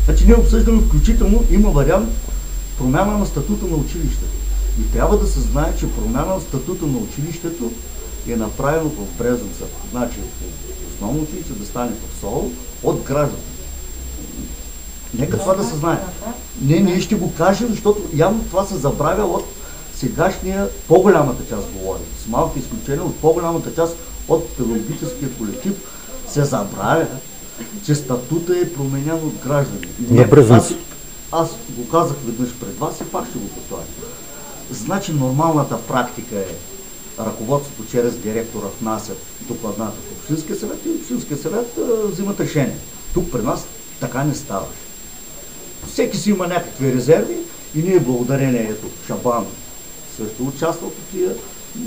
Значи ние обсъждаме включително, има вариант промяна на статута на училището. И трябва да се знае, че промяна на статута на училището е направено в Брезенца. Значи основно училище да стане в СОЛ от гражданите. Нека това да се знае. Ние ще го кажем, защото явно това се забравя от сегашния, по-голямата част говорим. С малки изключения, от по-голямата част от педагогическия колектив се забравя, че статута е променен от граждани. Аз го казах веднъж пред вас и пак ще го повторя. Значи нормалната практика е ръководството чрез директора внасят докладната в Общинския съвет и Общинския съвет взимат решение. Тук при нас така не ставаше. Всеки си има някакви резерви и ние благодарение, ето Шабан също участва в тия,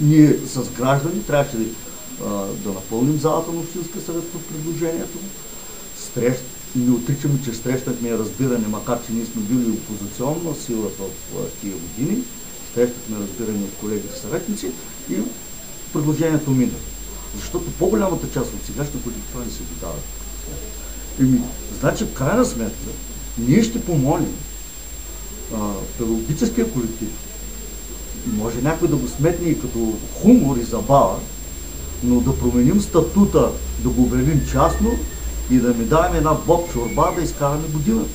ние с граждани трябваше да напълним залата на Общинския съвет по предложението. Не отричаме, че срещахме разбиране, макар че ние сме били опозиционна сила в тия години, срещахме разбиране от колегите съветници и предложението мина. Защото по-голямата част от сегашните политики това не се додават. Значи в крайна сметка ние ще помолим педагогическия колектив, може някой да го сметне и като хумор и забава, но да променим статута, да го обявим частно и да ми даваме една боб чорба да изкараме годината.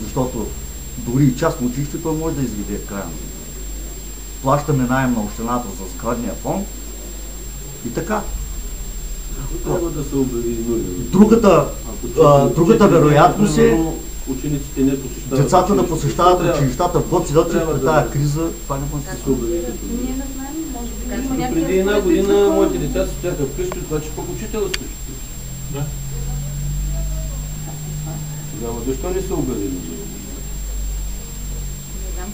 Защото дори и частно училище той може да изведе края. Плащаме наем на общината за сградния фонд и така. Трябва да се обяви Другата вероятност е учениците не посещават. Децата да посещават училищата в Гоци, при тази криза, това не може да се обяви. Ние не знаем, може би има някакви... Преди една година моите деца се стояха вкъщи, това че пък учителът стои. Да. Тогава защо не са обявили?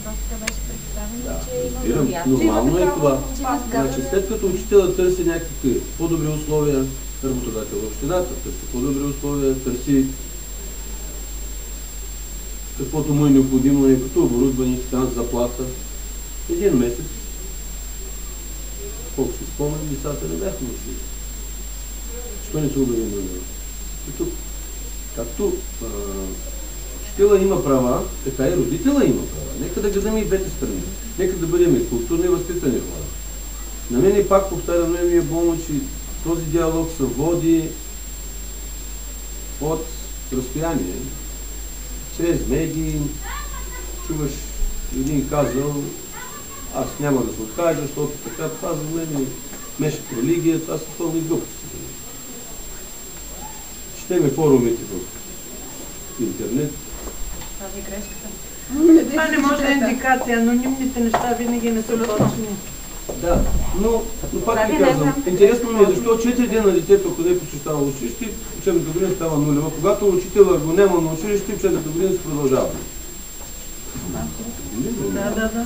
Просто беше представено, че има вероятност. Нормално е това. Значи, след като учителът търси някакви по-добри условия, работодател в общината търси по-добри условия, търси каквото му е необходимо, и като оборудване, заплата. Един месец, колко си спомням, децата не бяха научили. Що не се обяви на него? И тук, както учителя има права, така и родителя има права. Нека да гледаме и двете страни. Нека да бъдем културни и възпитани хора. На мен и пак повтарям, ми е болно, че този диалог се води от разстояние. Чрез медии чуваш един казал, аз няма да се откажа, защото така, това за мен е мешат религия, това са пълни глупости. Четеме форумите в интернет. Това ви грешката. Това не може да е индикация, анонимните неща винаги не са точни. Да, но пак ви казвам, интересно ми е защо 4 дена детето, ако не е посещава училище, учебната година става нулева. Когато учителя го няма на училище, учебната година се продължава. Да.